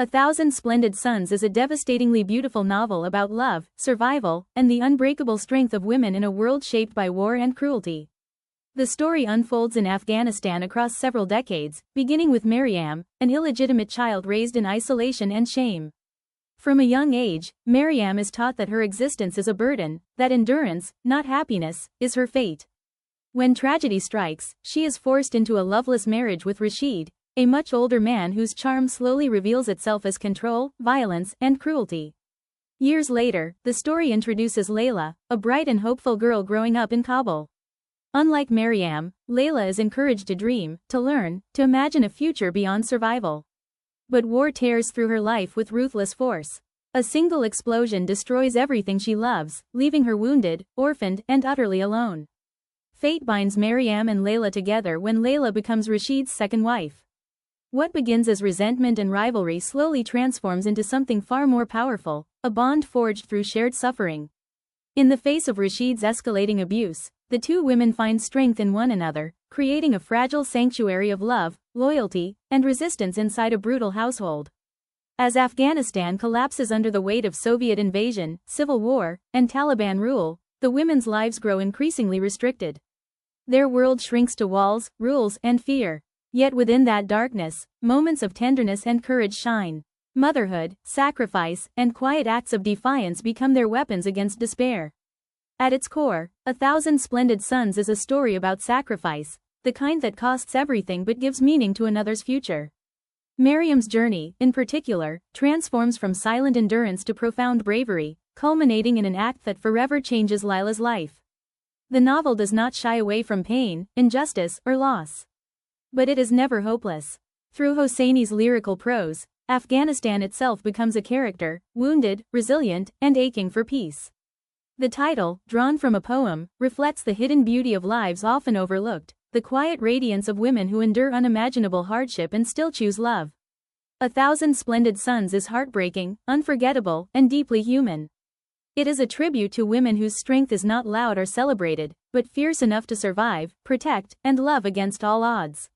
A Thousand Splendid Suns is a devastatingly beautiful novel about love, survival, and the unbreakable strength of women in a world shaped by war and cruelty. The story unfolds in Afghanistan across several decades, beginning with Mariam, an illegitimate child raised in isolation and shame. From a young age, Mariam is taught that her existence is a burden, that endurance, not happiness, is her fate. When tragedy strikes, she is forced into a loveless marriage with Rashid, a much older man whose charm slowly reveals itself as control, violence, and cruelty. Years later, the story introduces Laila, a bright and hopeful girl growing up in Kabul. Unlike Mariam, Laila is encouraged to dream, to learn, to imagine a future beyond survival. But war tears through her life with ruthless force. A single explosion destroys everything she loves, leaving her wounded, orphaned, and utterly alone. Fate binds Mariam and Laila together when Laila becomes Rashid's second wife. What begins as resentment and rivalry slowly transforms into something far more powerful, a bond forged through shared suffering. In the face of Rashid's escalating abuse, the two women find strength in one another, creating a fragile sanctuary of love, loyalty, and resistance inside a brutal household. As Afghanistan collapses under the weight of Soviet invasion, civil war, and Taliban rule, the women's lives grow increasingly restricted. Their world shrinks to walls, rules, and fear. Yet within that darkness, moments of tenderness and courage shine. Motherhood, sacrifice, and quiet acts of defiance become their weapons against despair. At its core, A Thousand Splendid Suns is a story about sacrifice, the kind that costs everything but gives meaning to another's future. Mariam's journey, in particular, transforms from silent endurance to profound bravery, culminating in an act that forever changes Laila's life. The novel does not shy away from pain, injustice, or loss. But it is never hopeless. Through Hosseini's lyrical prose, Afghanistan itself becomes a character, wounded, resilient, and aching for peace. The title, drawn from a poem, reflects the hidden beauty of lives often overlooked, the quiet radiance of women who endure unimaginable hardship and still choose love. A Thousand Splendid Suns is heartbreaking, unforgettable, and deeply human. It is a tribute to women whose strength is not loud or celebrated, but fierce enough to survive, protect, and love against all odds.